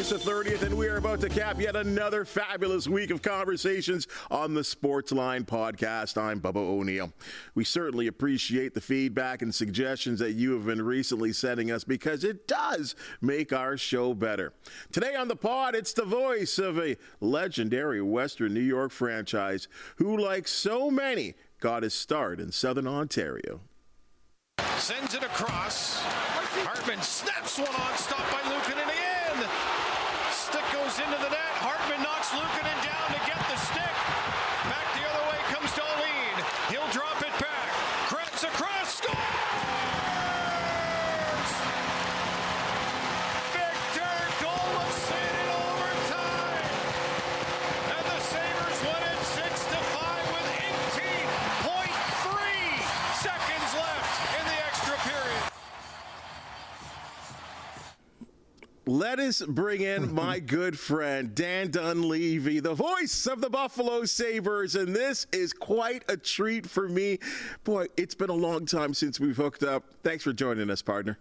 August the 30th, and we are about to cap yet another fabulous week of conversations on the Sportsline podcast. I'm Bubba O'Neill. We certainly appreciate the feedback and suggestions that you have been recently sending us because it does make our show better. Today on the pod, it's the voice of a legendary Western New York franchise who, like so many, got his start in Southern Ontario. Sends it across. Hartman snaps one on, stopped by Luukkonen in the end. Stick goes into the net. Hartman knocks Luukkonen down to get the stick. Back the other way comes Dahlin. He'll drop it back. Krebs across, scores! Victor Golosin in overtime. And the Sabres won it 6-5 with 18.3 seconds left in the extra period. Let us bring in my good friend, Dan Dunleavy, the voice of the Buffalo Sabres, and this is quite a treat for me. Boy, it's been a long time since we've hooked up. Thanks for joining us, partner.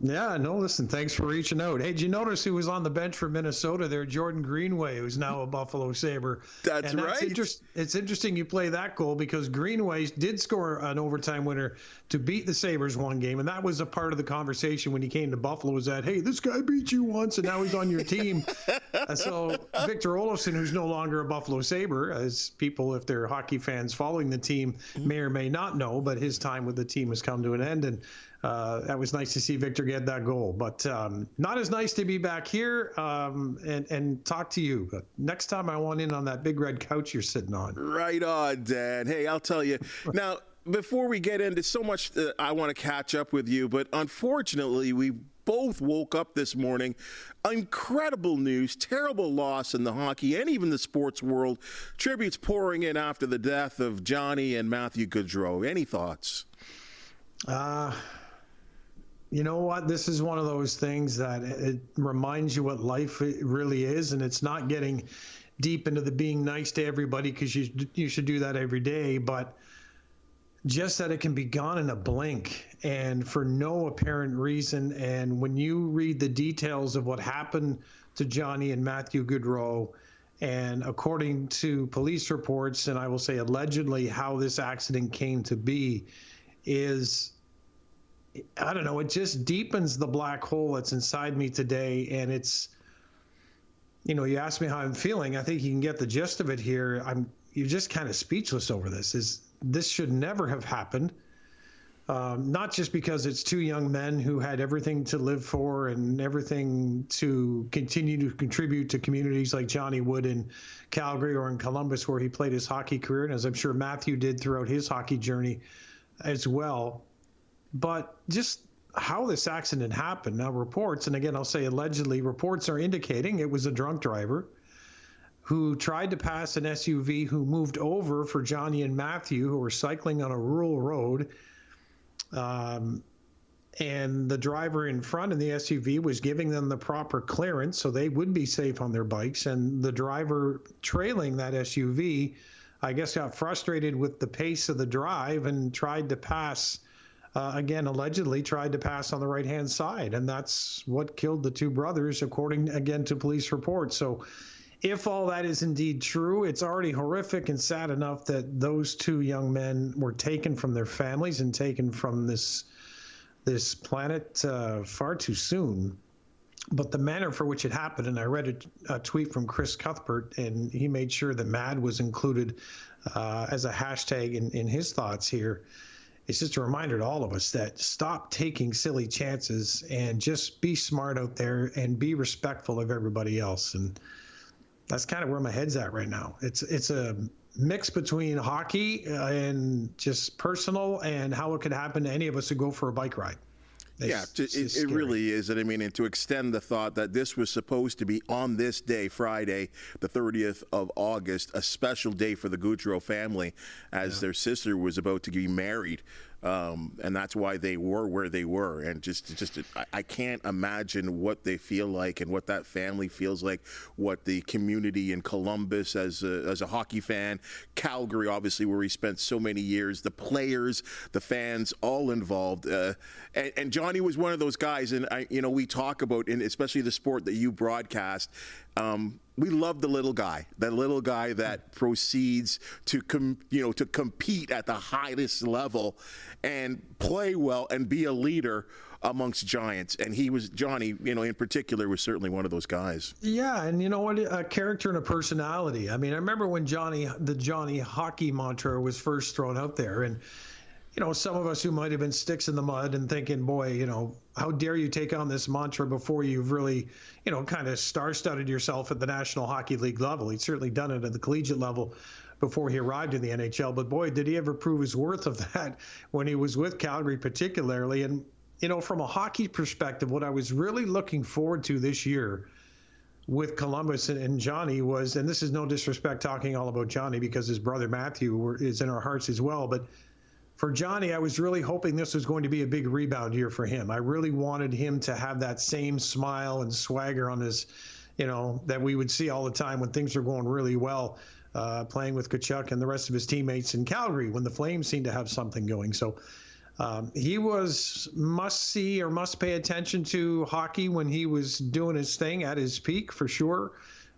Yeah, no, listen, thanks for reaching out. Hey, did you notice who was on the bench for Minnesota there? Jordan Greenway, who's now a Buffalo Sabre. That's right. It's interesting you play that goal because Greenway did score an overtime winner to beat the Sabres one game, and that was a part of the conversation when he came to Buffalo was that, hey, this guy beat you once, and now he's on your team. So Victor Olofsson, who's no longer a Buffalo Sabre, as people, if they're hockey fans following the team, may or may not know, but his time with the team has come to an end, and that was nice to see Victor get that goal, but not as nice to be back here and talk to you. But next time I want in on that big red couch you're sitting on. Right on, Dan. Hey, I'll tell you. Now, before we get into so much I want to catch up with you, but unfortunately we both woke up this morning. Incredible news, terrible loss in the hockey and even the sports world. Tributes pouring in after the death of Johnny and Matthew Gaudreau. Any thoughts? You know what? This is one of those things that it reminds you what life really is, and it's not getting deep into the being nice to everybody because you should do that every day, but just that it can be gone in a blink and for no apparent reason. And when you read the details of what happened to Johnny and Matthew Gaudreau, and according to police reports, and I will say allegedly, how this accident came to be is, I don't know, it just deepens the black hole that's inside me today. And it's, you asked me how I'm feeling. I think you can get the gist of it here. You're just kind of speechless over this. This should never have happened. Not just because it's two young men who had everything to live for and everything to continue to contribute to communities like Johnny would in Calgary or in Columbus, where he played his hockey career, and as I'm sure Matthew did throughout his hockey journey as well. But just how this accident happened. Now, reports, and again, I'll say allegedly, reports are indicating it was a drunk driver who tried to pass an SUV who moved over for Johnny and Matthew, who were cycling on a rural road. And the driver in front of the SUV was giving them the proper clearance so they would be safe on their bikes. And the driver trailing that SUV, I guess, got frustrated with the pace of the drive and tried to pass. Again, allegedly tried to pass on the right-hand side, and that's what killed the two brothers, according, again, to police reports. So if all that is indeed true, it's already horrific and sad enough that those two young men were taken from their families and taken from this planet far too soon. But the manner for which it happened, and I read a tweet from Chris Cuthbert, and he made sure that MAD was included as a hashtag in his thoughts here. It's just a reminder to all of us that stop taking silly chances and just be smart out there and be respectful of everybody else. And that's kind of where my head's at right now. It's a mix between hockey and just personal and how it could happen to any of us who go for a bike ride. It really is. And I mean, and to extend the thought that this was supposed to be on this day, Friday, the 30th of August, a special day for the Gaudreau family as their sister was about to be married. And that's why they were where they were. And I can't imagine what they feel like and what that family feels like, what the community in Columbus as a hockey fan, Calgary, obviously, where he spent so many years, the players, the fans, all involved. And Johnny was one of those guys, and we talk about, and especially the sport that you broadcast, we love the little guy that proceeds to compete at the highest level and play well and be a leader amongst giants. And Johnny, in particular, was certainly one of those guys. Yeah, and you know what? A character and a personality. I mean, I remember when the Johnny hockey mantra was first thrown out there, and some of us who might have been sticks in the mud and thinking, boy, how dare you take on this mantra before you've really, kind of star-studded yourself at the National Hockey League level. He'd certainly done it at the collegiate level before he arrived in the NHL. But boy, did he ever prove his worth of that when he was with Calgary particularly. And, from a hockey perspective, what I was really looking forward to this year with Columbus and Johnny was, and this is no disrespect talking all about Johnny because his brother Matthew is in our hearts as well, but for Johnny, I was really hoping this was going to be a big rebound year for him. I really wanted him to have that same smile and swagger on his, that we would see all the time when things are going really well, playing with Tkachuk and the rest of his teammates in Calgary when the Flames seemed to have something going. So he was must-see or must-pay attention to hockey when he was doing his thing at his peak, for sure.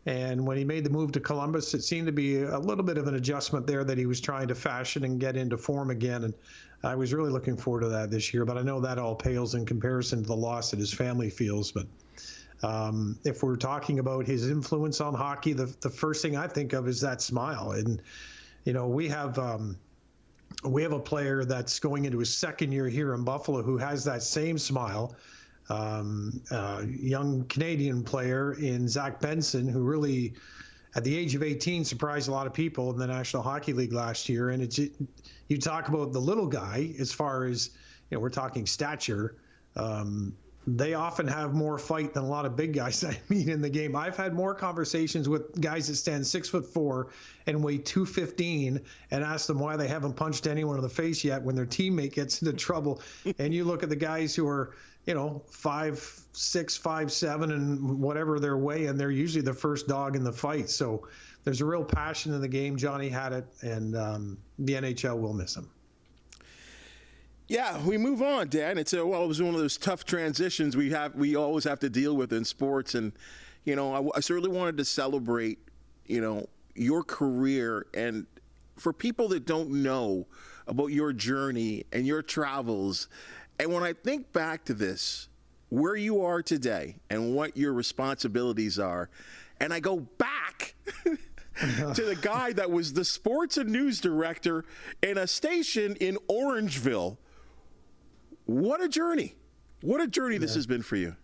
And when he made the move to Columbus, it seemed to be a little bit of an adjustment there that he was trying to fashion and get into form again. And I was really looking forward to that this year. But I know that all pales in comparison to the loss that his family feels. But if we're talking about his influence on hockey, the first thing I think of is that smile. And, we have a player that's going into his second year here in Buffalo who has that same smile. Young Canadian player in Zach Benson, who really, at the age of 18, surprised a lot of people in the National Hockey League last year. And you talk about the little guy as far as, we're talking stature. They often have more fight than a lot of big guys I meet in the game. I've had more conversations with guys that stand 6'4" and weigh 215 and ask them why they haven't punched anyone in the face yet when their teammate gets into trouble. And you look at the guys who are, 5'6", 5'7", and whatever their weight, and they're usually the first dog in the fight. So there's a real passion in the game. Johnny had it, and the NHL will miss him. Yeah, we move on, Dan. It was one of those tough transitions we always have to deal with in sports, and I certainly wanted to celebrate your career, and for people that don't know about your journey and your travels. And when I think back to this, where you are today and what your responsibilities are, and I go back to the guy that was the sports and news director in a station in Orangeville, what a journey. What a journey this has been for you.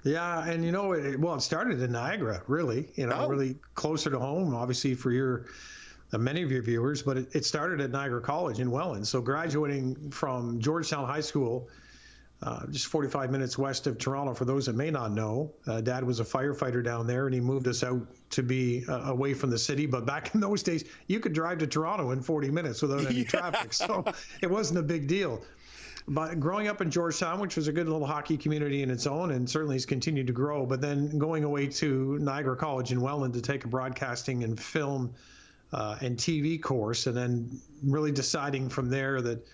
Yeah, and it started in Niagara, really, really closer to home, obviously, for many of your viewers, but it started at Niagara College in Welland. So graduating from Georgetown High School, just 45 minutes west of Toronto, for those that may not know, Dad was a firefighter down there, and he moved us out to be away from the city. But back in those days, you could drive to Toronto in 40 minutes without any traffic, so it wasn't a big deal. But growing up in Georgetown, which was a good little hockey community in its own, and certainly has continued to grow, but then going away to Niagara College in Welland to take a broadcasting and film and TV course, and then really deciding from there that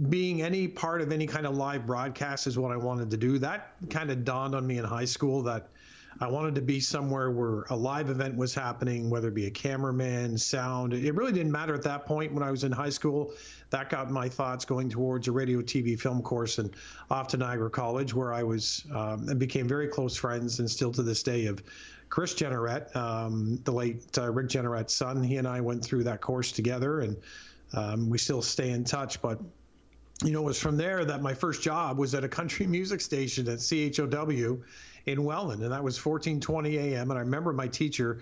being any part of any kind of live broadcast is what I wanted to do. That kind of dawned on me in high school, that I wanted to be somewhere where a live event was happening, whether it be a cameraman, sound. It really didn't matter at that point when I was in high school. That got my thoughts going towards a radio, TV, film course, and off to Niagara College, where I was and became very close friends, and still to this day, of Chris Jeanneret, the late Rick Jeanneret's son. He and I went through that course together, and we still stay in touch. But it was from there that my first job was at a country music station at CHOW in Welland, and that was 14:20 a.m. And I remember my teacher,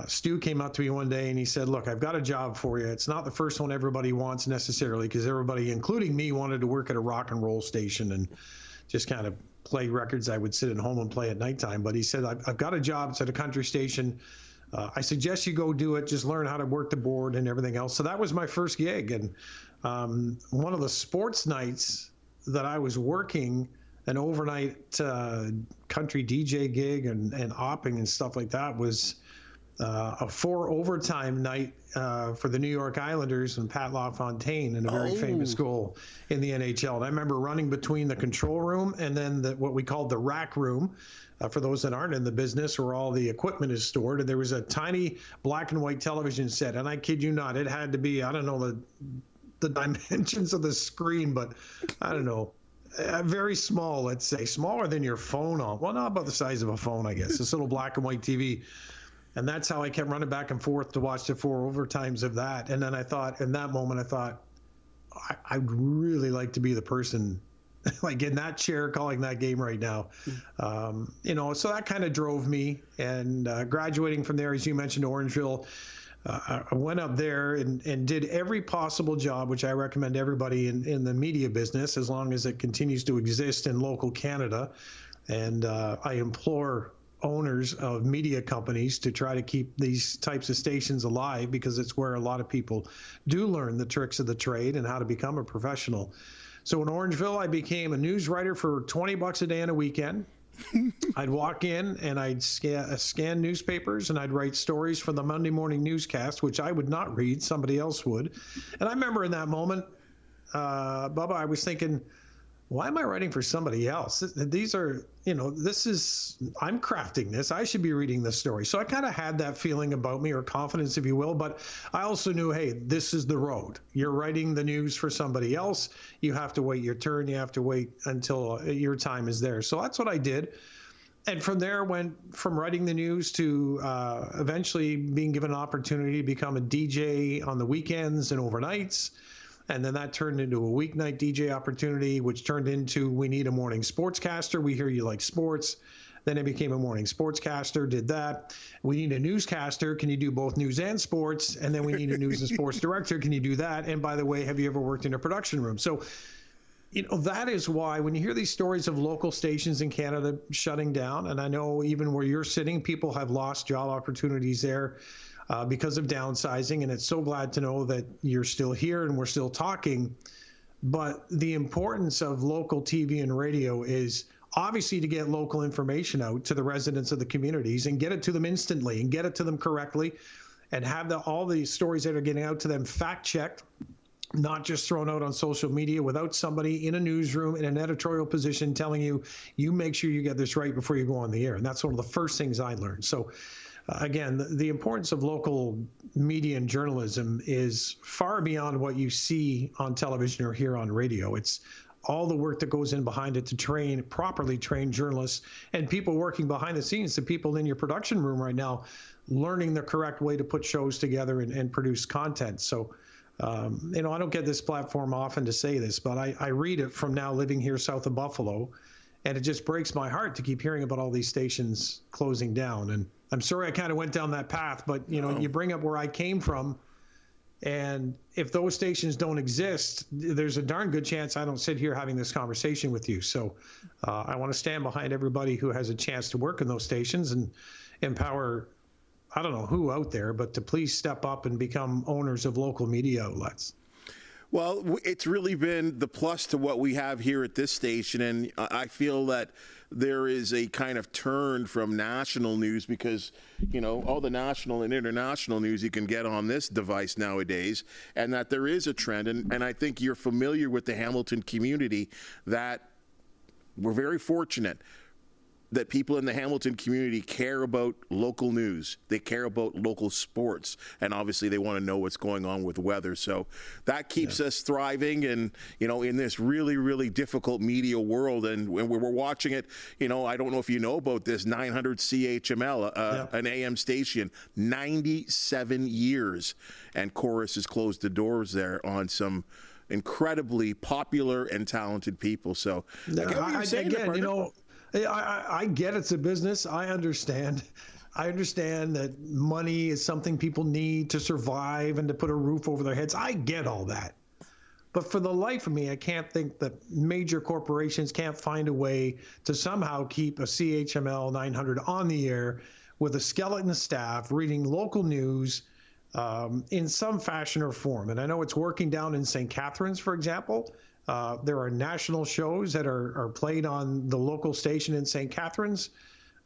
Stu, came up to me one day and he said, "Look, I've got a job for you. It's not the first one everybody wants necessarily, because everybody, including me, wanted to work at a rock and roll station and just kind of play records I would sit at home and play at nighttime. But he said, I've got a job. It's at a country station. I suggest you go do it. Just learn how to work the board and everything else. So that was my first gig. And one of the sports nights that I was working, an overnight country DJ gig and opping and stuff like that, was a 4 overtime night for the New York Islanders and Pat LaFontaine in a very famous goal in the NHL. And I remember running between the control room and then what we called the rack room, for those that aren't in the business, where all the equipment is stored. And there was a tiny black and white television set. And I kid you not, it had to be, I don't know the dimensions of the screen, but I don't know, very small, let's say, smaller than your phone. Well, not about the size of a phone, I guess. This little black and white TV. And that's how I kept running back and forth to watch the 4 overtimes of that. And then I thought, in that moment, I'd really like to be the person like in that chair calling that game right now. So that kind of drove me. And graduating from there, as you mentioned, Orangeville, I went up there and did every possible job, which I recommend everybody in the media business, as long as it continues to exist in local Canada. And I implore owners of media companies to try to keep these types of stations alive, because it's where a lot of people do learn the tricks of the trade and how to become a professional. So in Orangeville, I became a news writer for $20 a day on a weekend. I'd walk in and I'd scan newspapers and I'd write stories for the Monday morning newscast, which I would not read, somebody else would. And I remember in that moment, Bubba, I was thinking, why am I writing for somebody else? These are, I'm crafting this. I should be reading this story. So I kind of had that feeling about me, or confidence, if you will. But I also knew, hey, this is the road. You're writing the news for somebody else. You have to wait your turn. You have to wait until your time is there. So that's what I did. And from there, went from writing the news to eventually being given an opportunity to become a DJ on the weekends and overnights. And then that turned into a weeknight DJ opportunity, which turned into, we need a morning sportscaster. We hear you like sports. Then I became a morning sportscaster, did that. We need a newscaster. Can you do both news and sports? And then we need a news and sports director. Can you do that? And by the way, have you ever worked in a production room? So, that is why when you hear these stories of local stations in Canada shutting down, and I know even where you're sitting, people have lost job opportunities there because of downsizing, and it's so glad to know that you're still here and we're still talking. But the importance of local TV and radio is obviously to get local information out to the residents of the communities and get it to them instantly and get it to them correctly, and have all the stories that are getting out to them fact-checked, not just thrown out on social media without somebody in a newsroom in an editorial position telling you make sure you get this right before you go on the air. And that's one of the first things I learned. So again, the importance of local media and journalism is far beyond what you see on television or hear on radio. It's all the work that goes in behind it to properly train journalists and people working behind the scenes, the people in your production room right now, learning the correct way to put shows together and produce content. So, I don't get this platform often to say this, but I read it from now living here south of Buffalo, and it just breaks my heart to keep hearing about all these stations closing down. And I'm sorry I kind of went down that path, but you bring up where I came from, and if those stations don't exist, there's a darn good chance I don't sit here having this conversation with you. So I want to stand behind everybody who has a chance to work in those stations and empower, I don't know who out there, but to please step up and become owners of local media outlets. Well, it's really been the plus to what we have here at this station, and I feel that there is a kind of turn from national news, because, all the national and international news you can get on this device nowadays, and that there is a trend, and I think you're familiar with the Hamilton community, that we're very fortunate that people in the Hamilton community care about local news. They care about local sports, and obviously they want to know what's going on with weather. So that keeps us thriving, and in this really, really difficult media world. And when we're watching it, I don't know if you know about this 900 CHML, an AM station, 97 years, and Chorus has closed the doors there on some incredibly popular and talented people. So I get it's a business. I understand. I understand that money is something people need to survive and to put a roof over their heads. I get all that. But for the life of me, I can't think that major corporations can't find a way to somehow keep a CHML 900 on the air with a skeleton staff, reading local news in some fashion or form. And I know it's working down in St. Catharines, for example. There are national shows that are played on the local station in St. Catharines.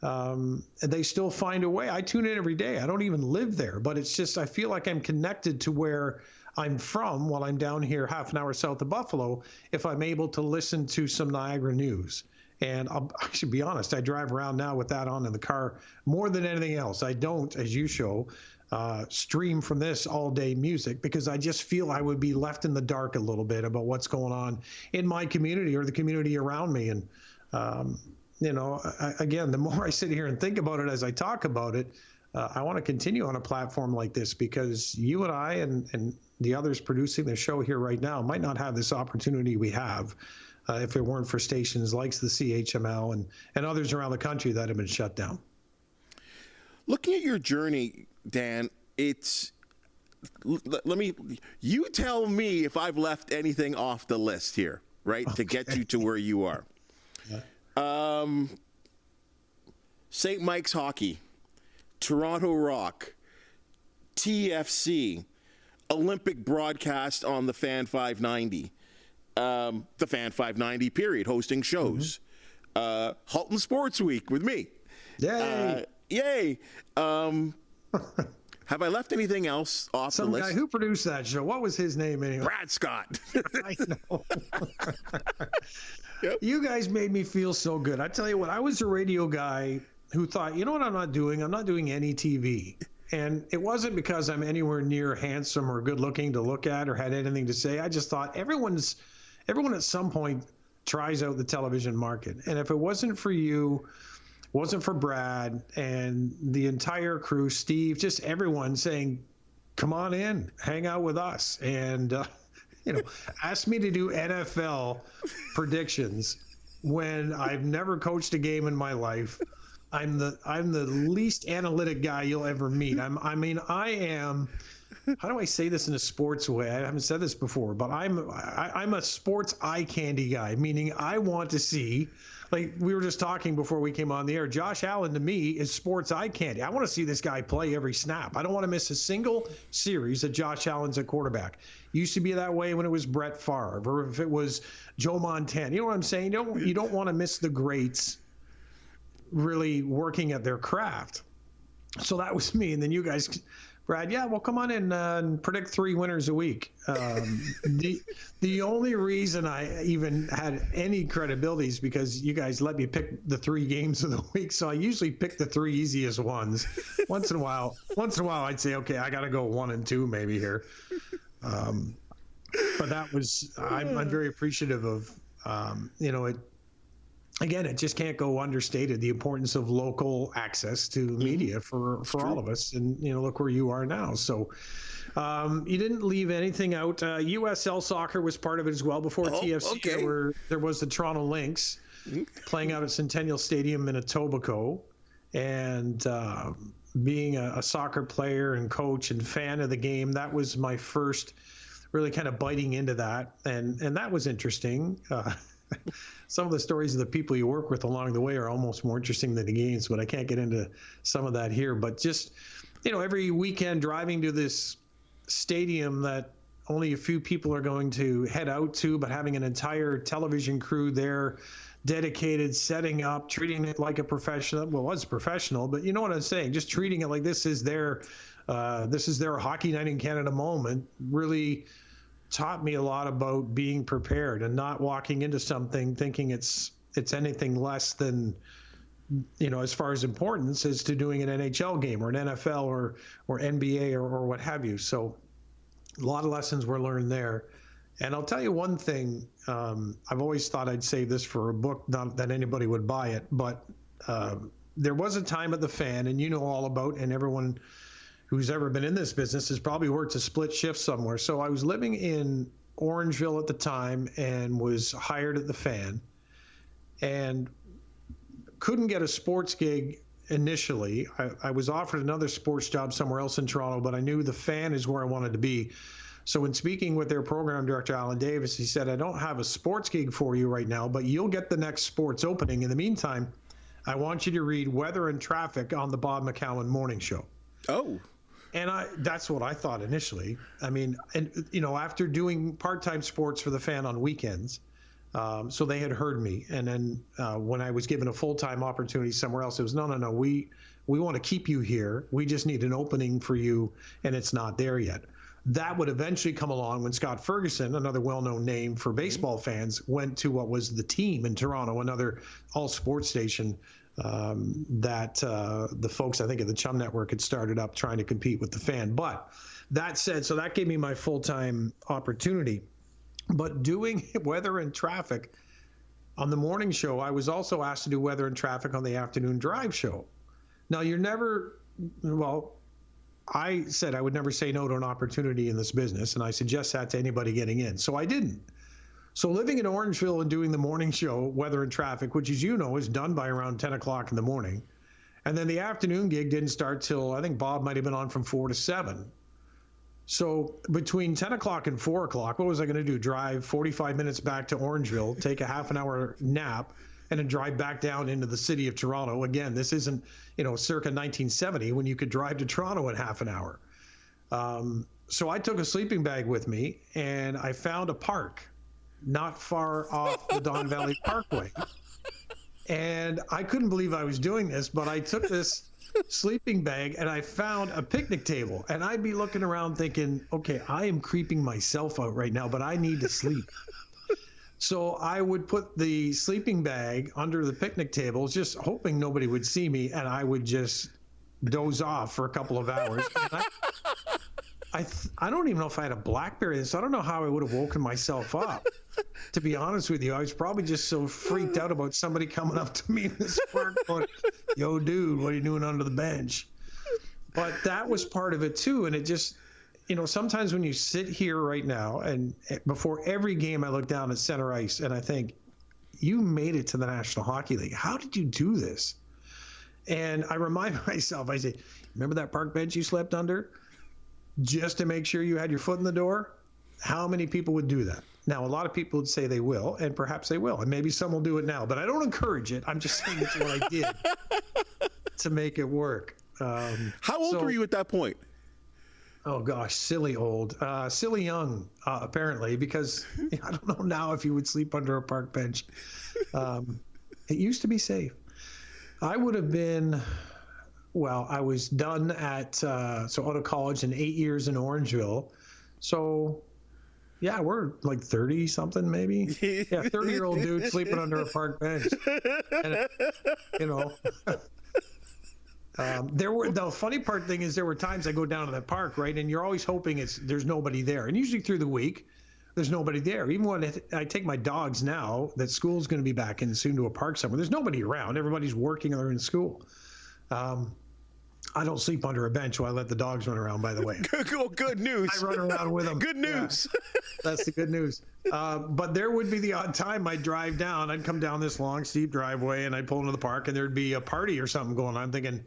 And they still find a way. I tune in every day. I don't even live there, but it's just, I feel like I'm connected to where I'm from while I'm down here half an hour south of Buffalo, if I'm able to listen to some Niagara news. And I should be honest, I drive around now with that on in the car more than anything else. I don't, as you show, stream from this all day music, because I just feel I would be left in the dark a little bit about what's going on in my community or the community around me. And, again, the more I sit here and think about it as I talk about it, I want to continue on a platform like this, because you and I and the others producing the show here right now might not have this opportunity we have if it weren't for stations like the CHML and others around the country that have been shut down. Looking at your journey, Dan, you tell me if I've left anything off the list here, right, to get you to where you are. Yeah. St. Mike's Hockey, Toronto Rock, TFC, Olympic broadcast on the Fan 590, the Fan 590 period, hosting shows, Halton Sports Week with me. Yay! Yay! Have I left anything else off the list? Some guy who produced that show. What was his name anyway? Brad Scott. I know. Yep. You guys made me feel so good. I tell you what, I was a radio guy who thought, you know what I'm not doing? I'm not doing any TV. And it wasn't because I'm anywhere near handsome or good looking to look at or had anything to say. I just thought everyone at some point tries out the television market. And if it wasn't for you, wasn't for Brad and the entire crew, Steve, just everyone saying, come on in, hang out with us. And, ask me to do NFL predictions when I've never coached a game in my life. I'm the least analytic guy you'll ever meet. I am, how do I say this in a sports way? I haven't said this before, but I'm a sports eye candy guy, meaning I want to see, like we were just talking before we came on the air, Josh Allen to me is sports eye candy. I want to see this guy play every snap. I don't want to miss a single series that Josh Allen's a quarterback. Used to be that way when it was Brett Favre, or if it was Joe Montana. You know what I'm saying? You don't want to miss the greats really working at their craft. So that was me. And then you guys, Brad, yeah, well, come on in and predict 3 winners a week. The only reason I even had any credibility is because you guys let me pick the 3 games of the week. So I usually pick the 3 easiest ones. Once in a while, I'd say, okay, I got to go 1 and 2 maybe here. But that was, I'm very appreciative of, it just can't go understated, the importance of local access to media for all of us. And, look where you are now. So you didn't leave anything out. USL Soccer was part of it as well. Before TFC, okay. There was the Toronto Lynx playing out at Centennial Stadium in Etobicoke. And being a soccer player and coach and fan of the game, that was my first really kind of biting into that. And that was interesting. Some of the stories of the people you work with along the way are almost more interesting than the games, but I can't get into some of that here. But just, every weekend driving to this stadium that only a few people are going to head out to, but having an entire television crew there dedicated, setting up, treating it like a professional. Well, it was professional, but you know what I'm saying? Just treating it like this is their Hockey Night in Canada moment really taught me a lot about being prepared and not walking into something thinking it's anything less than, as far as importance as to doing an NHL game or an NFL or NBA or what have you. So a lot of lessons were learned there. And I'll tell you one thing, I've always thought I'd save this for a book, not that anybody would buy it, but there was a time at the Fan, and all about, and everyone who's ever been in this business has probably worked a split shift somewhere. So I was living in Orangeville at the time and was hired at the Fan and couldn't get a sports gig initially. I was offered another sports job somewhere else in Toronto, but I knew the Fan is where I wanted to be. So when speaking with their program director, Alan Davis, he said, I don't have a sports gig for you right now, but you'll get the next sports opening. In the meantime, I want you to read weather and traffic on the Bob McCowan morning show. Oh. And that's what I thought initially. I mean, and after doing part-time sports for the Fan on weekends, so they had heard me. And then when I was given a full-time opportunity somewhere else, it was, no, we want to keep you here. We just need an opening for you, and it's not there yet. That would eventually come along when Scott Ferguson, another well-known name for baseball fans, went to what was the Team in Toronto, another all-sports station that the folks, I think, at the Chum Network had started up trying to compete with the Fan. But that said, so that gave me my full-time opportunity. But doing weather and traffic on the morning show, I was also asked to do weather and traffic on the afternoon drive show. Now, I said I would never say no to an opportunity in this business, and I suggest that to anybody getting in. So I didn't. So living in Orangeville and doing the morning show, weather and traffic, which, as you know, is done by around 10 o'clock in the morning. And then the afternoon gig didn't start till, I think Bob might have been on from 4 to 7. So between 10 o'clock and 4 o'clock, what was I going to do? Drive 45 minutes back to Orangeville, take a half an hour nap, and then drive back down into the city of Toronto. Again, this isn't, circa 1970 when you could drive to Toronto in half an hour. So I took a sleeping bag with me, and I found a park not far off the Don Valley Parkway. And I couldn't believe I was doing this, but I took this sleeping bag and I found a picnic table. And I'd be looking around thinking, okay, I am creeping myself out right now, but I need to sleep. So I would put the sleeping bag under the picnic table, just hoping nobody would see me, and I would just doze off for a couple of hours. And I don't even know if I had a BlackBerry, so I don't know how I would have woken myself up. To be honest with you, I was probably just so freaked out about somebody coming up to me in this park going, yo, dude, what are you doing under the bench? But that was part of it too, and it just... sometimes when you sit here right now and before every game I look down at center ice and I think, you made it to the National Hockey League. How did you do this? And I remind myself, I say, remember that park bench you slept under just to make sure you had your foot in the door? How many people would do that? Now, a lot of people would say they will, and perhaps they will, and maybe some will do it now, but I don't encourage it. I'm just saying it's what I did to make it work. How old were you at that point? Oh, gosh, silly old. Silly young, apparently, because I don't know now if you would sleep under a park bench. It used to be safe. I would have been, I was done out of college and 8 years in Orangeville. So, yeah, we're like 30-something maybe. Yeah, 30-year-old dude sleeping under a park bench. And, the funny thing is there were times I go down to that park, right, and you're always hoping there's nobody there, and usually through the week there's nobody there. Even when I take my dogs now that school's going to be back in soon to a park somewhere, there's nobody around. Everybody's working or in school. I don't sleep under a bench while I let the dogs run around, by the way. Good news. I run around with them. Good news. Yeah, that's the good news. But there would be the odd time I'd drive down. I'd come down this long, steep driveway, and I'd pull into the park, and there'd be a party or something going on. I'm thinking,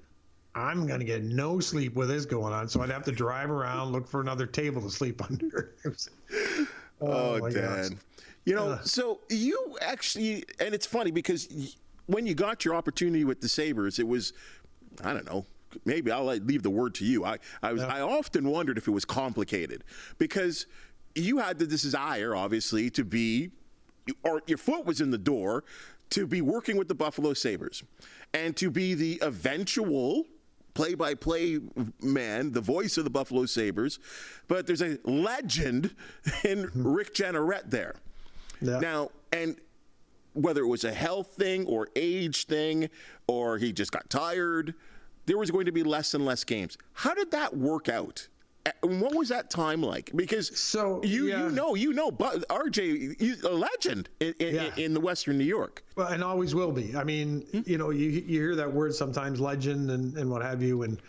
I'm going to get no sleep with this going on. So I'd have to drive around, look for another table to sleep under. Oh, Dan. So you actually, and it's funny because when you got your opportunity with the Sabres, it was, I don't know, maybe I'll leave the word to you. I often wondered if it was complicated because you had the desire, obviously, to be, or your foot was in the door, to be working with the Buffalo Sabres and to be the eventual play-by-play man, the voice of the Buffalo Sabres. But there's a legend in Rick Jeanneret there. Yeah. Now, and whether it was a health thing or age thing or he just got tired, there was going to be less and less games. How did that work out? And what was that time like? Because you know, but RJ, he's a legend in the Western New York. Well, and always will be. I mean, you hear that word sometimes, legend and what have you, and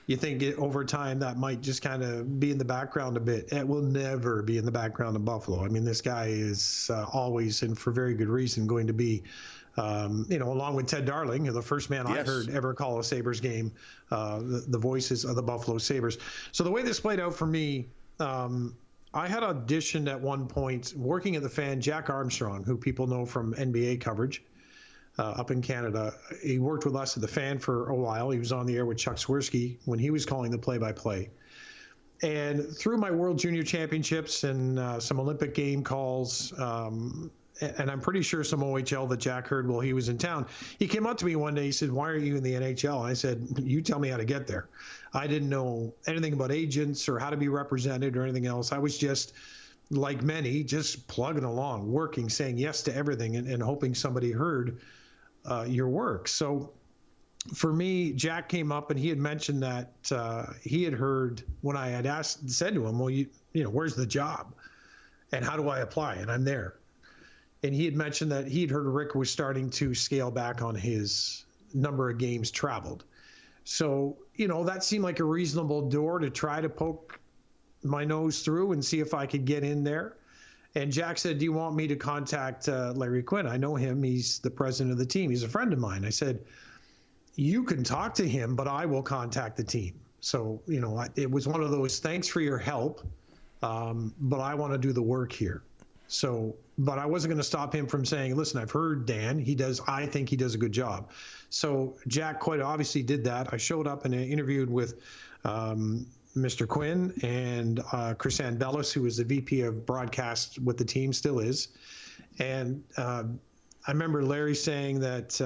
you think over time that might just kind of be in the background a bit. It will never be in the background of Buffalo. I mean, this guy is always, and for very good reason, going to be, along with Ted Darling, the first man I heard ever call a Sabres game, the voices of the Buffalo Sabres. So the way this played out for me, I had auditioned at one point, working at the Fan, Jack Armstrong, who people know from NBA coverage, up in Canada. He worked with us at the Fan for a while. He was on the air with Chuck Swirsky when he was calling the play-by-play. And through my World Junior Championships and some Olympic game calls, and I'm pretty sure some OHL that Jack heard while he was in town, he came up to me one day. He said, "Why are you in the NHL?" And I said, "You tell me how to get there." I didn't know anything about agents or how to be represented or anything else. I was just, like many, just plugging along, working, saying yes to everything and hoping somebody heard your work. So for me, Jack came up and he had mentioned that he had heard when I had said to him, "Well, you know, where's the job and how do I apply?" And I'm there. And he had mentioned that he'd heard Rick was starting to scale back on his number of games traveled. So, you know, that seemed like a reasonable door to try to poke my nose through and see if I could get in there. And Jack said, "Do you want me to contact Larry Quinn? I know him. He's the president of the team. He's a friend of mine." I said, "You can talk to him, but I will contact the team." So, you know, it was one of those, thanks for your help, but I want to do the work here. So, but I wasn't going to stop him from saying, "Listen, I've heard Dan. I think he does a good job." So Jack quite obviously did that. I showed up and interviewed with Mr. Quinn and Chris Bellis, who was the VP of broadcast with the team, still is. And I remember Larry saying that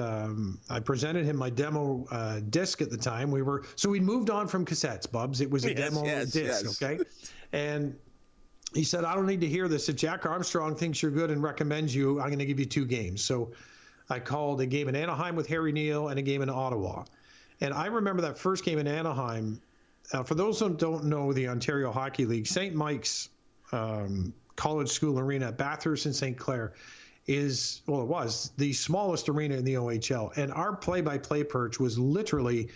I presented him my demo disc at the time. We'd moved on from cassettes, Bubs. It was a demo disc, okay? And he said, "I don't need to hear this. If Jack Armstrong thinks you're good and recommends you, I'm going to give you 2 games." So I called a game in Anaheim with Harry Neal and a game in Ottawa. And I remember that first game in Anaheim. For those who don't know the Ontario Hockey League, St. Mike's College School Arena at Bathurst in St. Clair it was the smallest arena in the OHL. And our play-by-play perch was literally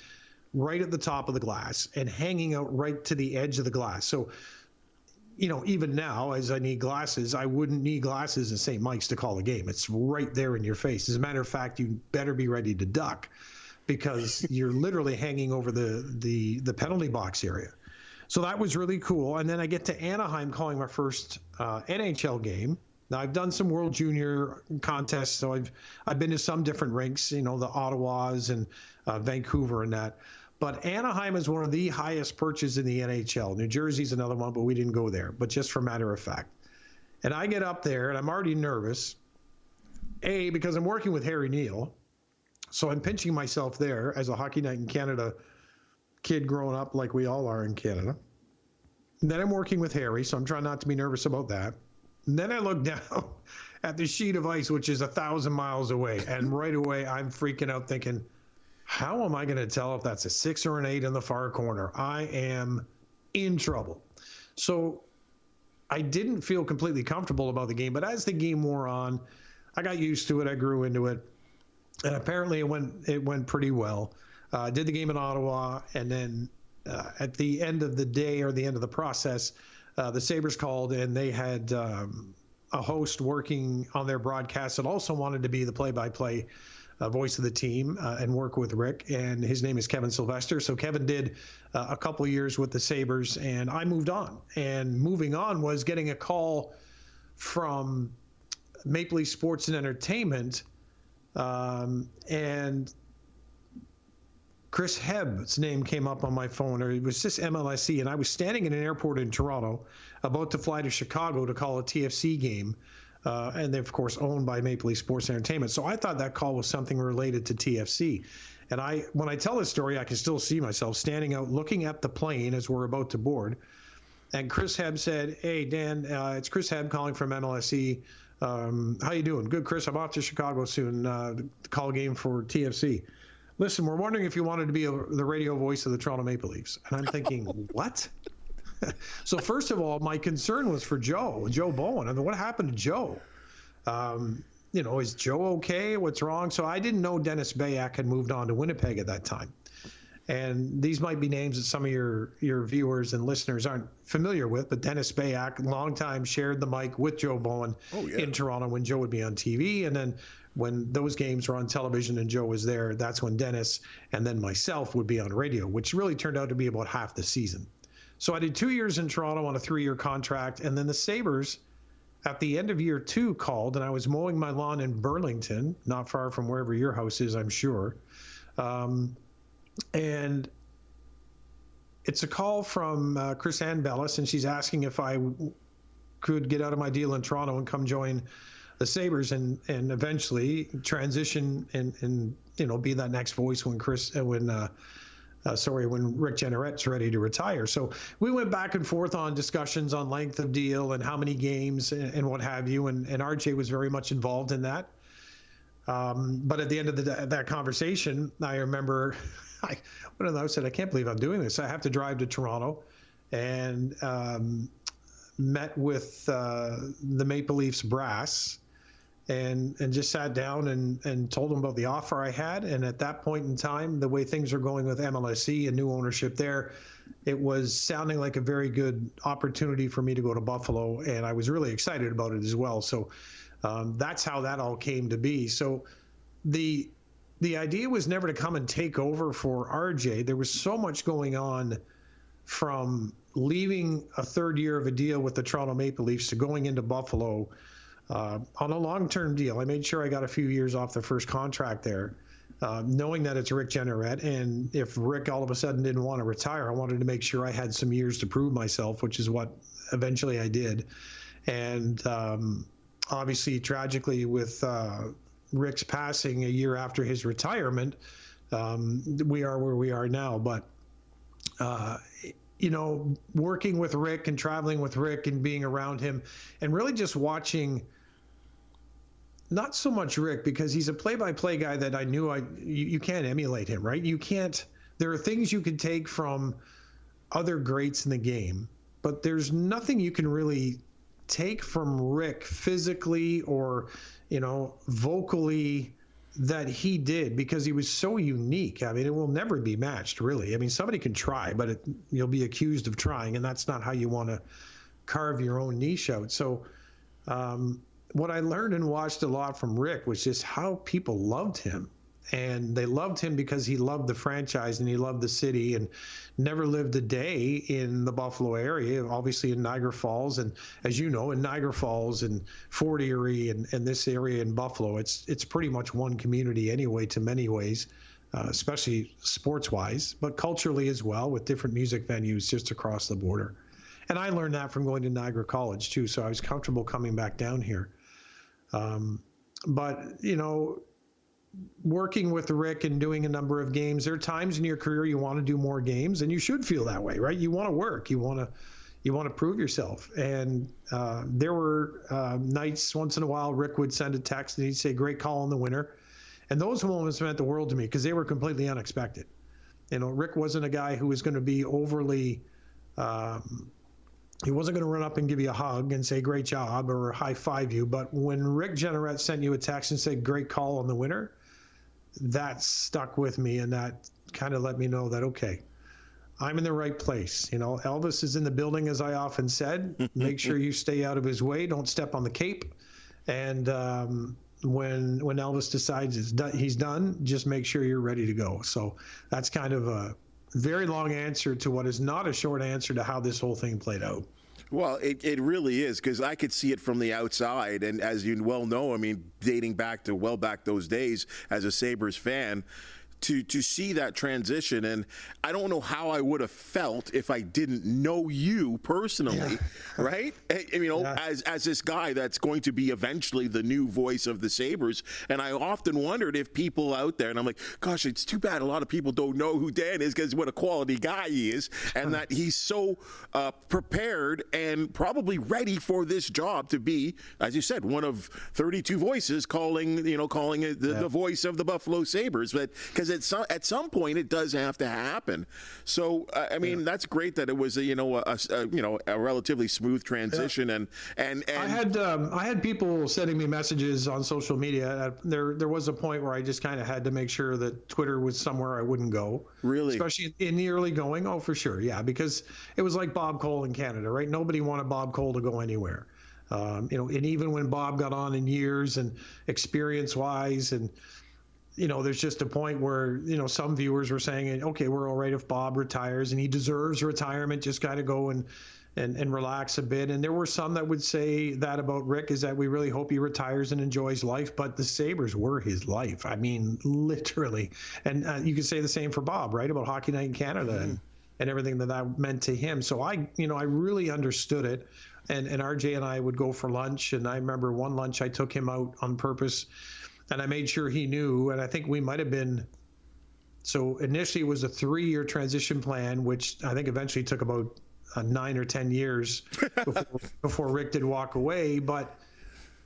right at the top of the glass and hanging out right to the edge of the glass. So, you know, even now, as I need glasses, I wouldn't need glasses in St. Mike's to call a game. It's right there in your face. As a matter of fact, you better be ready to duck because you're literally hanging over the penalty box area. So that was really cool. And then I get to Anaheim calling my first NHL game. Now, I've done some World Junior contests, so I've been to some different rinks, you know, the Ottawas and Vancouver and that. But Anaheim is one of the highest perches in the NHL. New Jersey's another one, but we didn't go there. But just for matter of fact. And I get up there, and I'm already nervous, because I'm working with Harry Neal. So I'm pinching myself there as a Hockey Night in Canada kid growing up like we all are in Canada. And then I'm working with Harry, so I'm trying not to be nervous about that. And then I look down at the sheet of ice, which is 1,000 miles away. And right away, I'm freaking out thinking, how am I going to tell if that's a 6 or an 8 in the far corner? I am in trouble. So I didn't feel completely comfortable about the game, but as the game wore on, I got used to it. I grew into it. And apparently it went pretty well. I did the game in Ottawa, and then at the end of the day or the end of the process, the Sabres called, and they had a host working on their broadcast that also wanted to be the play-by-play voice of the team and work with Rick, and his name is Kevin Sylvester. So Kevin did a couple of years with the Sabres, and I moved on. And moving on was getting a call from Maple Leaf Sports and Entertainment, and Chris Hebb's name came up on my phone, or it was just MLSE, and I was standing in an airport in Toronto about to fly to Chicago to call a TFC game. And they're, of course, owned by Maple Leaf Sports Entertainment. So I thought that call was something related to TFC. And when I tell this story, I can still see myself standing out looking at the plane as we're about to board. And Chris Hebb said, "Hey, Dan, it's Chris Hebb calling from MLSE. How you doing?" "Good, Chris. I'm off to Chicago soon to call a game for TFC. Listen, we're wondering if you wanted to be the radio voice of the Toronto Maple Leafs." And I'm thinking, what? So first of all, my concern was for Joe Bowen. I mean, what happened to Joe? You know, is Joe okay? What's wrong? So I didn't know Dennis Bayak had moved on to Winnipeg at that time. And these might be names that some of your viewers and listeners aren't familiar with, but Dennis Bayak, long time, shared the mic with Joe Bowen in Toronto when Joe would be on TV. And then when those games were on television and Joe was there, that's when Dennis and then myself would be on radio, which really turned out to be about half the season. So I did 2 years in Toronto on a 3-year contract, and then the Sabres at the end of year 2 called, and I was mowing my lawn in Burlington, not far from wherever your house is, I'm sure. And it's a call from Chris Ann Bellis, and she's asking if I could get out of my deal in Toronto and come join the Sabres and eventually transition and be that next voice when when Rick Jeanneret's ready to retire. So we went back and forth on discussions on length of deal and how many games and what have you. And RJ was very much involved in that. But at the end of that conversation, I remember I said, I can't believe I'm doing this. I have to drive to Toronto and met with the Maple Leafs brass and just sat down and told them about the offer I had. And at that point in time, the way things are going with MLSE and new ownership there, it was sounding like a very good opportunity for me to go to Buffalo. And I was really excited about it as well. So that's how that all came to be. So the idea was never to come and take over for RJ. There was so much going on from leaving a third year of a deal with the Toronto Maple Leafs to going into Buffalo on a long-term deal. I made sure I got a few years off the first contract there, knowing that it's Rick Jeanneret. And if Rick all of a sudden didn't want to retire, I wanted to make sure I had some years to prove myself, which is what eventually I did. And obviously, tragically, with Rick's passing a year after his retirement, we are where we are now. But working with Rick and traveling with Rick and being around him and really just watching, not so much Rick, because he's a play-by-play guy that I knew you can't emulate him, right? You can't. There are things you can take from other greats in the game, but there's nothing you can really take from Rick physically or, vocally that he did, because he was so unique. I mean, it will never be matched, really. I mean, somebody can try, but you'll be accused of trying, and that's not how you want to carve your own niche out. So what I learned and watched a lot from Rick was just how people loved him. And they loved him because he loved the franchise and he loved the city and never lived a day in the Buffalo area, obviously in Niagara Falls. And as you know, in Niagara Falls and Fort Erie and this area in Buffalo, it's pretty much one community anyway, to many ways, especially sports-wise, but culturally as well, with different music venues just across the border. And I learned that from going to Niagara College too, so I was comfortable coming back down here. But, working with Rick and doing a number of games, there are times in your career you want to do more games, and you should feel that way, right? You want to work, you want to prove yourself. And there were nights once in a while Rick would send a text and he'd say, "Great call in the winner." And those moments meant the world to me because they were completely unexpected. Rick wasn't a guy who was going to be overly he wasn't going to run up and give you a hug and say, "Great job," or high five you. But when Rick Jeanneret sent you a text and said, "Great call on the winner," that stuck with me, and that kind of let me know that, okay, I'm in the right place. Elvis is in the building, as I often said. Make sure you stay out of his way. Don't step on the cape. And when Elvis decides he's done, just make sure you're ready to go. So that's kind of a very long answer to what is not a short answer to how this whole thing played out. Well, it really is, because I could see it from the outside. And as you well know, I mean, dating back those days as a Sabres fan, to see that transition. And I don't know how I would have felt if I didn't know you personally, right? As this guy that's going to be eventually the new voice of the Sabres. And I often wondered if people out there, and I'm like, gosh, it's too bad a lot of people don't know who Dan is, because what a quality guy he is, and that he's so prepared and probably ready for this job to be, as you said, one of 32 voices calling it the voice of the Buffalo Sabres. But because at some point it does have to happen. So that's great that it was a relatively smooth transition. And I had people sending me messages on social media. There was a point where I just kind of had to make sure that Twitter was somewhere I wouldn't go. Really, especially in the early going. Oh, for sure, yeah, because it was like Bob Cole in Canada, right? Nobody wanted Bob Cole to go anywhere. And even when Bob got on in years and experience-wise, and there's just a point where, some viewers were saying, okay, we're all right if Bob retires and he deserves retirement, just got to go and and relax a bit. And there were some that would say that about Rick, is that we really hope he retires and enjoys life. But the Sabres were his life. I mean, literally. And you could say the same for Bob, right, about Hockey Night in Canada and everything that meant to him. So I really understood it. And RJ and I would go for lunch. And I remember one lunch I took him out on purpose, and I made sure he knew. And I think we might have been, so initially it was a 3-year transition plan, which I think eventually took about 9 or 10 years before Rick did walk away. But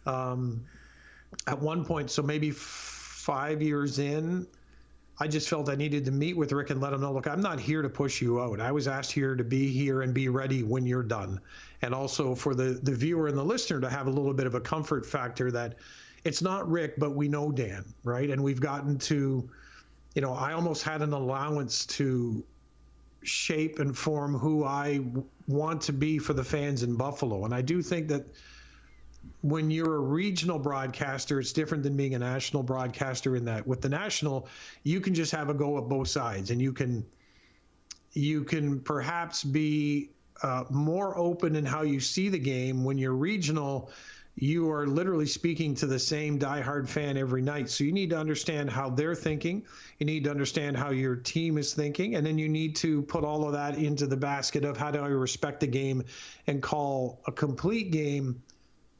at one point, so maybe 5 years in, I just felt I needed to meet with Rick and let him know, look, I'm not here to push you out. I was asked here to be here and be ready when you're done. And also for the viewer and the listener to have a little bit of a comfort factor that it's not Rick, but we know Dan, right? And we've gotten to, I almost had an allowance to shape and form who I want to be for the fans in Buffalo. And I do think that when you're a regional broadcaster, it's different than being a national broadcaster, in that with the national, you can just have a go at both sides, and you can perhaps be more open in how you see the game. When you're regional, you are literally speaking to the same diehard fan every night. So you need to understand how they're thinking. You need to understand how your team is thinking. And then you need to put all of that into the basket of how do I respect the game and call a complete game,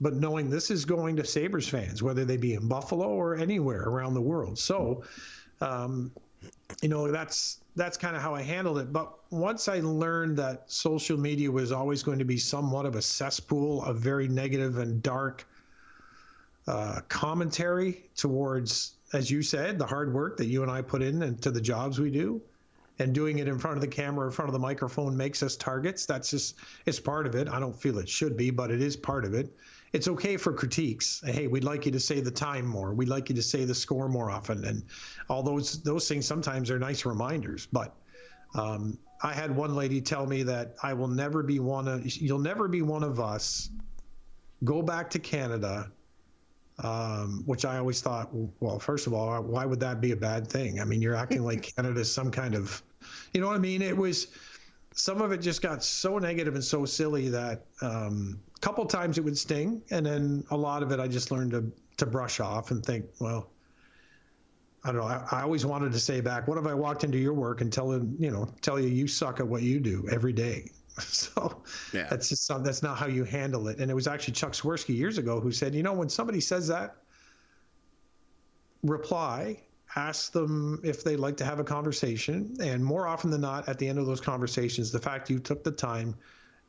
but knowing this is going to Sabres fans, whether they be in Buffalo or anywhere around the world. So, that's kind of how I handled it. But once I learned that social media was always going to be somewhat of a cesspool of very negative and dark commentary towards, as you said, the hard work that you and I put in and to the jobs we do, and doing it in front of the camera, in front of the microphone makes us targets. That's just, it's part of it. I don't feel it should be, but it is part of it. It's okay for critiques. Hey, we'd like you to say the time more. We'd like you to say the score more often. And all those things sometimes are nice reminders. But I had one lady tell me that you'll never be one of us. Go back to Canada, which I always thought, well, first of all, why would that be a bad thing? I mean, you're acting like Canada's some kind of, you know what I mean? It was, some of it just got so negative and so silly that a couple times it would sting, and then a lot of it I just learned to brush off and think, well, I don't know. I always wanted to say back, what if I walked into your work and tell you suck at what you do every day? So yeah. That's not how you handle it. And it was actually Chuck Swirsky years ago who said, when somebody says that, reply, ask them if they'd like to have a conversation. And more often than not, at the end of those conversations, the fact you took the time,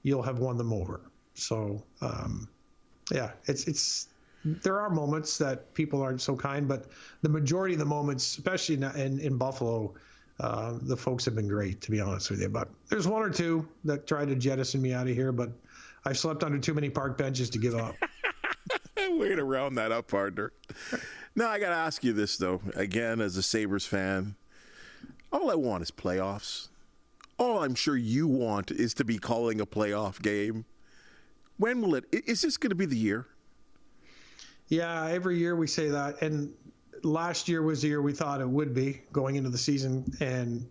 you'll have won them over. So, there are moments that people aren't so kind, but the majority of the moments, especially in Buffalo, the folks have been great, to be honest with you. But there's one or two that tried to jettison me out of here, but I slept under too many park benches to give up. Way to round that up, partner. Now, I got to ask you this, though. Again, as a Sabres fan, all I want is playoffs. All I'm sure you want is to be calling a playoff game. When will is this going to be the year? Yeah, every year we say that. And last year was the year we thought it would be going into the season. And,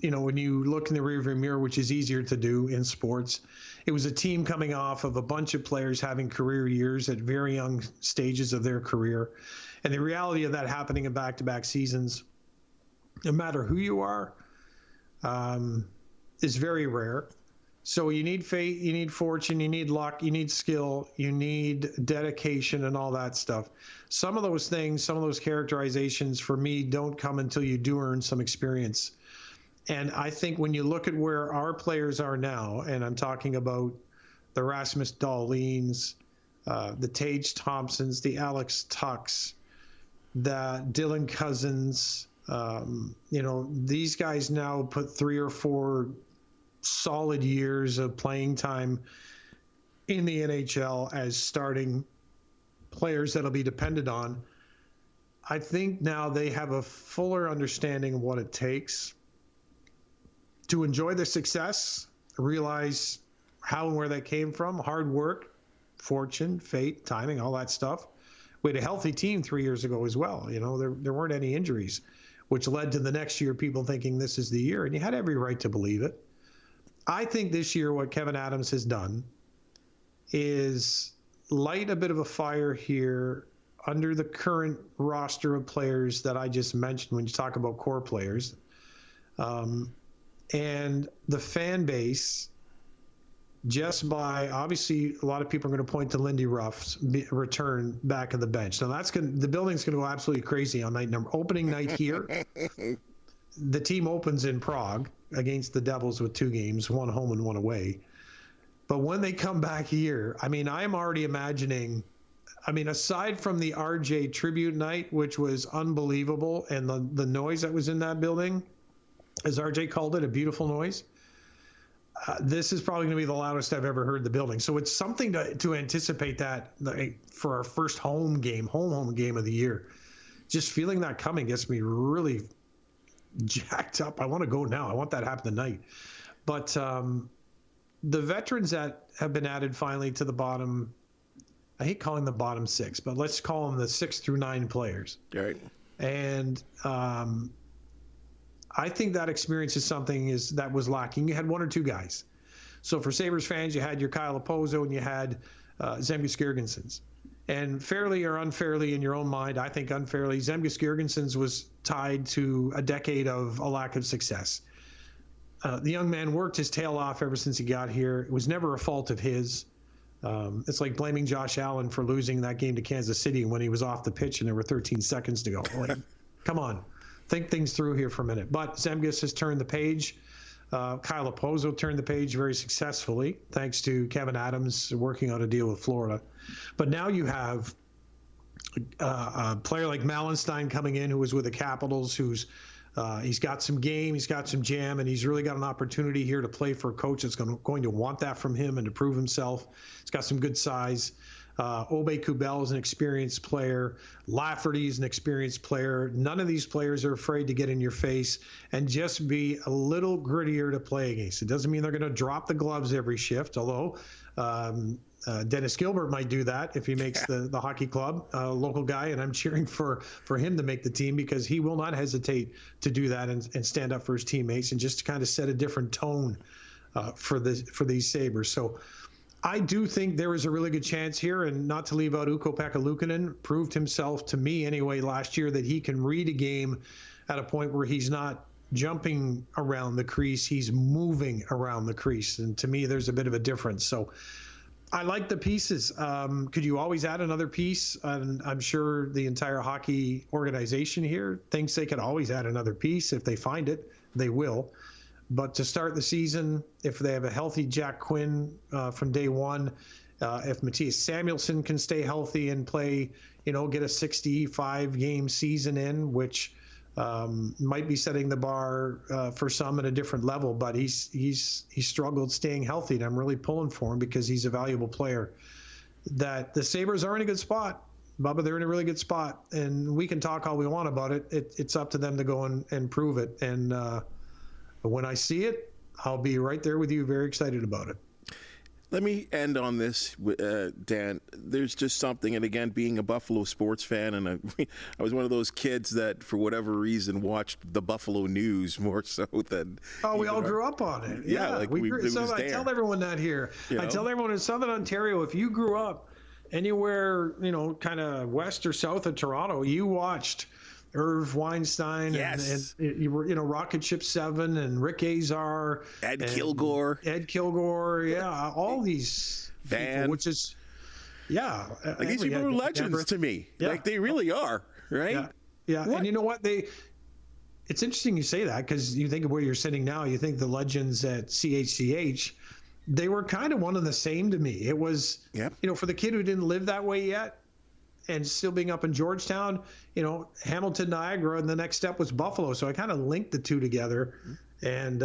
when you look in the rearview mirror, which is easier to do in sports, it was a team coming off of a bunch of players having career years at very young stages of their career. And the reality of that happening in back-to-back seasons, no matter who you are, is very rare. So you need fate, you need fortune, you need luck, you need skill, you need dedication and all that stuff. Some of those things, some of those characterizations for me don't come until you do earn some experience. And I think when you look at where our players are now, and I'm talking about the Rasmus Dahlins, the Tage Thompsons, the Alex Tucks, the Dylan Cousins, these guys now put 3 or 4 solid years of playing time in the NHL as starting players that'll be depended on. I think now they have a fuller understanding of what it takes to enjoy the success, realize how and where that came from, hard work, fortune, fate, timing, all that stuff. We had a healthy team 3 years ago as well. There weren't any injuries, which led to the next year people thinking this is the year, and you had every right to believe it. I think this year what Kevin Adams has done is light a bit of a fire here under the current roster of players that I just mentioned when you talk about core players. And the fan base, just by, obviously, a lot of people are going to point to Lindy Ruff's return back of the bench. Now, the building's going to go absolutely crazy on opening night here. The team opens in Prague against the Devils with 2 games, 1 home and 1 away. But when they come back here, I mean, I'm already imagining, aside from the RJ tribute night, which was unbelievable, and the noise that was in that building, as RJ called it, a beautiful noise, this is probably going to be the loudest I've ever heard the building. So it's something to anticipate that for our first home game of the year. Just feeling that coming gets me really jacked up. I want to go now. I want that to happen tonight. But the veterans that have been added finally to the bottom, I hate calling the bottom 6, but let's call them the 6 through 9 players. Right. And I think that experience is something that was lacking. You had 1 or 2 guys. So for Sabres fans, you had your Kyle Opozo and you had Zemgus Girgensons. And fairly or unfairly in your own mind, I think unfairly, Zemgus Girgensons was tied to a decade of a lack of success. The young man worked his tail off ever since he got here. It was never a fault of his. It's like blaming Josh Allen for losing that game to Kansas City when he was off the pitch and there were 13 seconds to go. Like, come on, think things through here for a minute. But Zemgus has turned the page. Kyle Opozo turned the page very successfully, thanks to Kevin Adams working out a deal with Florida. But now you have a player like Malenstein coming in, who was with the Capitals, who's he's got some game, he's got some jam, and he's really got an opportunity here to play for a coach that's going to want that from him and to prove himself. He's got some good size. Obey Kubel is an experienced player. Lafferty is an experienced player. None of these players are afraid to get in your face and just be a little grittier to play against. It doesn't mean they're going to drop the gloves every shift, although Dennis Gilbert might do that if he makes the hockey club, a local guy, and I'm cheering for him to make the team because he will not hesitate to do that and stand up for his teammates and just to kind of set a different tone for these Sabres. So I do think there is a really good chance here, and not to leave out Ukko-Pekka Luukkonen, proved himself to me anyway last year that he can read a game at a point where he's not jumping around the crease, he's moving around the crease. And to me, there's a bit of a difference. So I like the pieces. Could you always add another piece? And I'm sure the entire hockey organization here thinks they could always add another piece. If they find it, they will. But to start the season, if they have a healthy Jack Quinn from day one, if Matthias Samuelsson can stay healthy and play, get a 65-game season in, which might be setting the bar for some at a different level, but he's struggled staying healthy, and I'm really pulling for him because he's a valuable player. That the Sabres are in a good spot. Bubba, they're in a really good spot, and we can talk all we want about it. It's up to them to go and prove it. And when I see it, I'll be right there with you, very excited about it. Let me end on this, Dan. There's just something, and again, being a Buffalo sports fan, and I was one of those kids that, for whatever reason, watched the Buffalo news more so than... Oh, we all grew up on it. Yeah, like I tell everyone that here. I tell everyone in Southern Ontario, if you grew up anywhere, kind of west or south of Toronto, you watched Irv Weinstein yes. and you were, Rocket Ship 7 and Rick Azar. Ed Kilgore, yeah, all these people, which is, yeah. Like these people are legends to me. Yeah. Like they really are, right? Yeah. And you know what? It's interesting you say that because you think of where you're sitting now, you think the legends at CHCH, they were kind of one and the same to me. It was, for the kid who didn't live that way yet, and still being up in Georgetown, Hamilton, Niagara, and the next step was Buffalo. So I kind of linked the two together. And,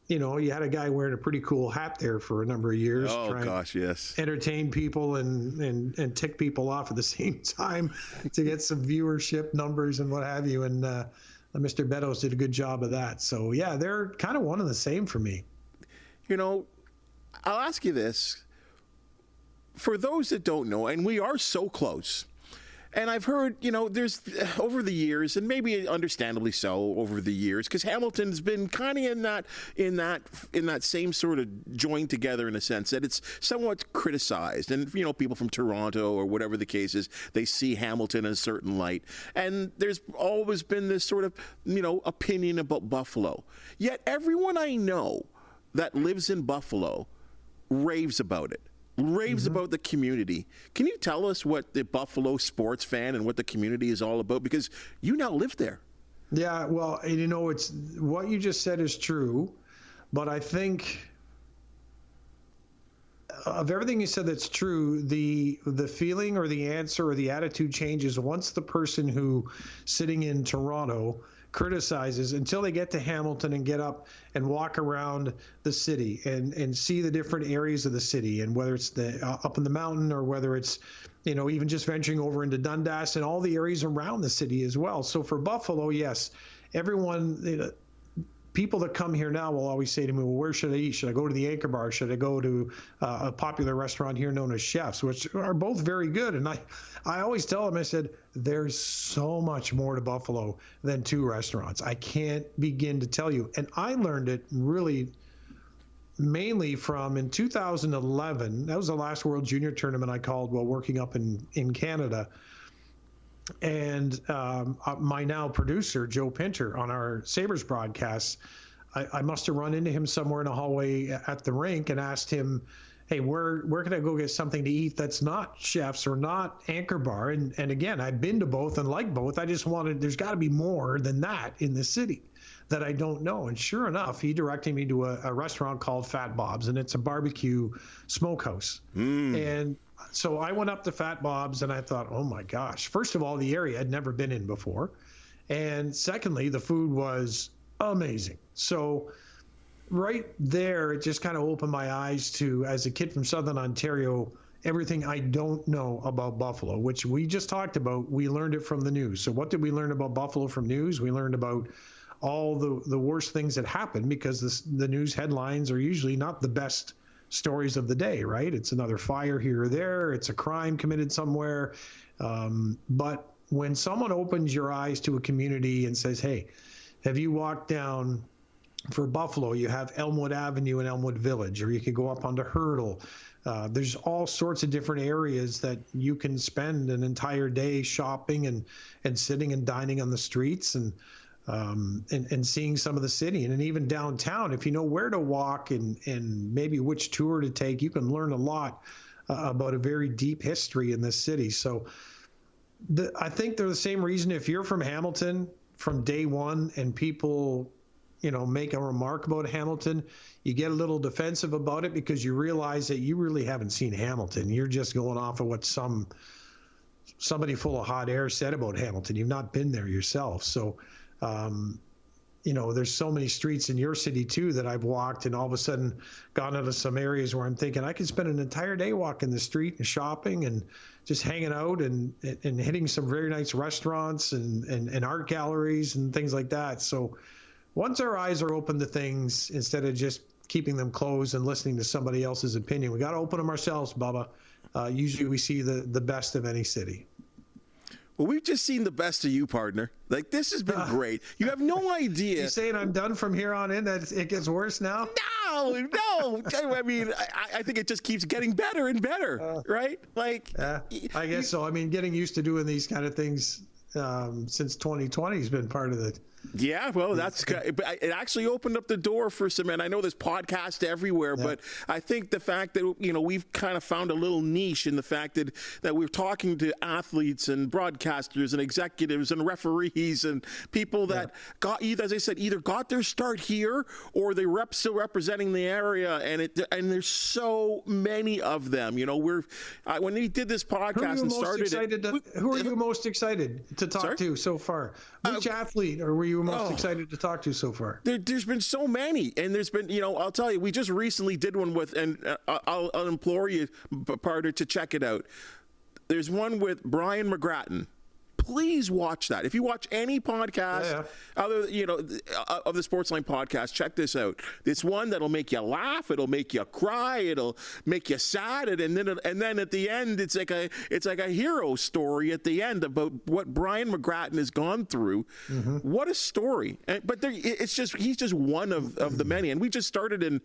you had a guy wearing a pretty cool hat there for a number of years. Oh, gosh, yes. Entertain people and tick people off at the same time to get some viewership numbers and what have you. And Mr. Beddoes did a good job of that. So, yeah, they're kind of one and the same for me. I'll ask you this. For those that don't know, and we are so close, And I've heard, there's over the years, and maybe understandably so over the years, because Hamilton's been kind of in that same sort of joined together in a sense that it's somewhat criticized. And people from Toronto or whatever the case is, they see Hamilton in a certain light. And there's always been this sort of opinion about Buffalo. Yet everyone I know that lives in Buffalo raves about it. Raves about the community. Can you tell us what the Buffalo sports fan and what the community is all about? Because you now live there. Yeah, well, it's what you just said is true, but I think of everything you said that's true, the feeling or the answer or the attitude changes once the person who sitting in Toronto criticizes until they get to Hamilton and get up and walk around the city and see the different areas of the city, and whether it's the up in the mountain or whether it's even just venturing over into Dundas and all the areas around the city as well. So for Buffalo, yes, everyone, people that come here now will always say to me, well, where should I eat? Should I go to the Anchor Bar? Should I go to a popular restaurant here known as Chef's, which are both very good? And I always tell them, I said, there's so much more to Buffalo than 2 restaurants. I can't begin to tell you. And I learned it really mainly from in 2011. That was the last World Junior Tournament I called while working up in Canada. And my now producer, Joe Pinter, on our Sabres broadcasts, I must have run into him somewhere in a hallway at the rink and asked him, hey, where can I go get something to eat that's not Chef's or not Anchor Bar? And again, I've been to both and like both. I just wanted, there's got to be more than that in the city that I don't know. And sure enough, he directed me to a restaurant called Fat Bob's, and it's a barbecue smokehouse. And so I went up to Fat Bob's and I thought, oh my gosh, first of all, the area I'd never been in before. And secondly, the food was amazing. So right there, it just kind of opened my eyes to, as a kid from Southern Ontario, everything I don't know about Buffalo, which we just talked about. We learned it from the news. So what did we learn about Buffalo from news? We learned about all the worst things that happen, because the news headlines are usually not the best stories of the day, right? It's another fire here or there. It's a crime committed somewhere. But when someone opens your eyes to a community and says, hey, have you walked down, for Buffalo, you have Elmwood Avenue and Elmwood Village, or you could go up onto Hurdle. There's all sorts of different areas that you can spend an entire day shopping and sitting and dining on the streets and seeing some of the city. And even downtown, if you know where to walk and maybe which tour to take, you can learn a lot about a very deep history in this city. So I think they're the same reason. If you're from Hamilton from day one and people make a remark about Hamilton, you get a little defensive about it because you realize that you really haven't seen Hamilton. You're just going off of what somebody full of hot air said about Hamilton. You've not been there yourself. So, there's so many streets in your city too that I've walked and all of a sudden gone into some areas where I'm thinking I could spend an entire day walking the street and shopping and just hanging out and hitting some very nice restaurants and art galleries and things like that. So once our eyes are open to things, instead of just keeping them closed and listening to somebody else's opinion, we got to open them ourselves, Bubba. Usually we see the best of any city. Well, we've just seen the best of you, partner. Like, this has been great. You have no idea. You saying I'm done from here on in, that it gets worse now? No. I mean, I think it just keeps getting better and better, right? Like, I guess so. I mean, getting used to doing these kind of things since 2020 has been part of it. Yeah, well, it actually opened up the door for some, and I know there's podcasts everywhere, but I think the fact that, we've kind of found a little niche in the fact that we're talking to athletes and broadcasters and executives and referees and people that got, as I said, either got their start here or they still representing the area, and there's so many of them. When we did this podcast and started who are you most excited to talk to so far? Which athlete were you most excited to talk to so far? There's been so many, and there's been, I'll tell you, we just recently did one with, and I'll implore you, Parter, to check it out. There's one with Brian McGrattan, please watch that. If you watch any podcast other, of the Sportsline podcast, check this out. It's one that'll make you laugh, it'll make you cry, it'll make you sad, and then at the end it's like a hero story at the end about what Brian McGrattan has gone through. Mm-hmm. What a story! But he's just one of the many, and we just started in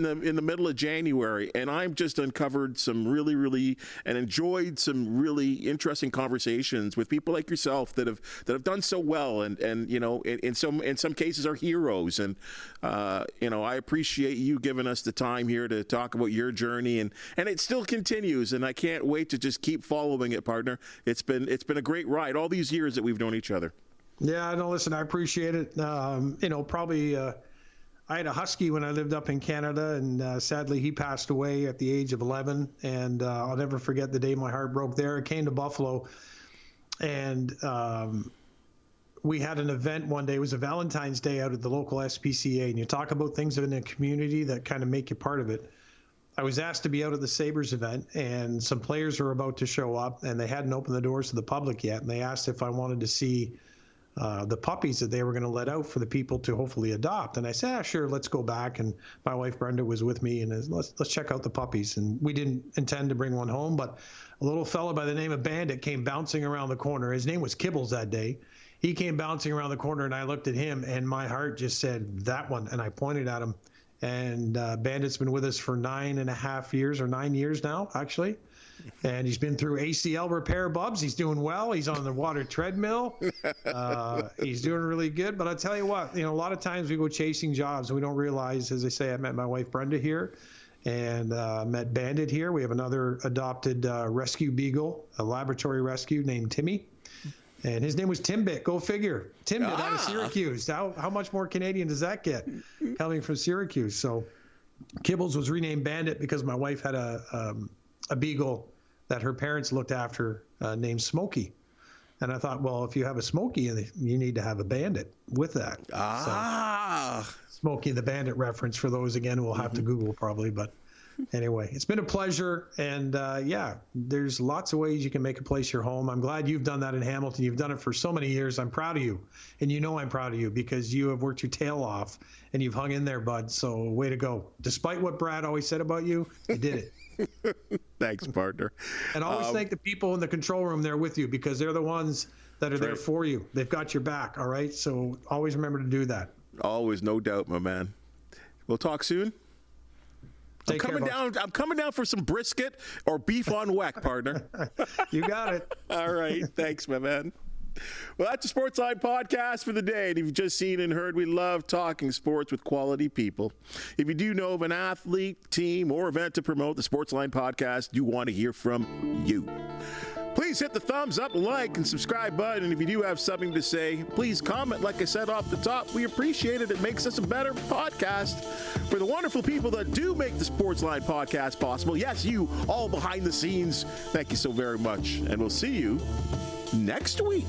the middle of January, and I've just uncovered some really and enjoyed some really interesting conversations with people like yourself that have done so well, and in some cases are heroes, and I appreciate you giving us the time here to talk about your journey, and it still continues, and I can't wait to just keep following it, partner. It's been a great ride all these years that we've known each other. Yeah, no, listen, I appreciate it. I had a husky when I lived up in Canada, and sadly he passed away at the age of 11, and I'll never forget the day my heart broke there. I came to Buffalo, and we had an event one day. It was a Valentine's Day out at the local SPCA, and you talk about things in the community that kind of make you part of it. I was asked to be out at the Sabres event, and some players were about to show up, and they hadn't opened the doors to the public yet, and they asked if I wanted to see the puppies that they were going to let out for the people to hopefully adopt. And I said, sure, let's go back. And my wife Brenda was with me, and let's check out the puppies. And we didn't intend to bring one home, but a little fella by the name of Bandit came bouncing around the corner. His name was Kibbles that day. He came bouncing around the corner, and I looked at him, and my heart just said, that one. And I pointed at him. And Bandit's been with us for 9.5 years, or 9 years now, actually. And he's been through ACL repair, Bubs. He's doing well. He's on the water treadmill. He's doing really good. But I'll tell you what, a lot of times we go chasing jobs and we don't realize, as I say, I met my wife Brenda here, and met Bandit here. We have another adopted rescue beagle, a laboratory rescue named Timmy. And his name was Timbit. Go figure. Timbit out of Syracuse. How much more Canadian does that get coming from Syracuse? So Kibbles was renamed Bandit because my wife had a beagle that her parents looked after named Smokey. And I thought, well, if you have a Smokey, you need to have a Bandit with that. So, Smokey the Bandit reference for those, again, who will have to Google probably. But anyway, it's been a pleasure. And there's lots of ways you can make a place your home. I'm glad you've done that in Hamilton. You've done it for so many years. I'm proud of you. And I'm proud of you because you have worked your tail off and you've hung in there, bud. So way to go. Despite what Brad always said about you, you did it. Thanks, partner. And always thank the people in the control room there with you, because they're the ones that are there for you. They've got your back, all right? So always remember to do that. Always, no doubt, my man. We'll talk soon. I'm coming down for some brisket or beef on weck, partner. You got it. All right. Thanks, my man. Well, that's the Sportsline podcast for the day. And if you've just seen and heard, we love talking sports with quality people. If you do know of an athlete, team, or event to promote, the Sportsline podcast do want to hear from you. Please hit the thumbs up, like, and subscribe button. And if you do have something to say, please comment. Like I said off the top, we appreciate it. It makes us a better podcast for the wonderful people that do make the Sportsline podcast possible. Yes, you, all behind the scenes. Thank you so very much. And we'll see you next week.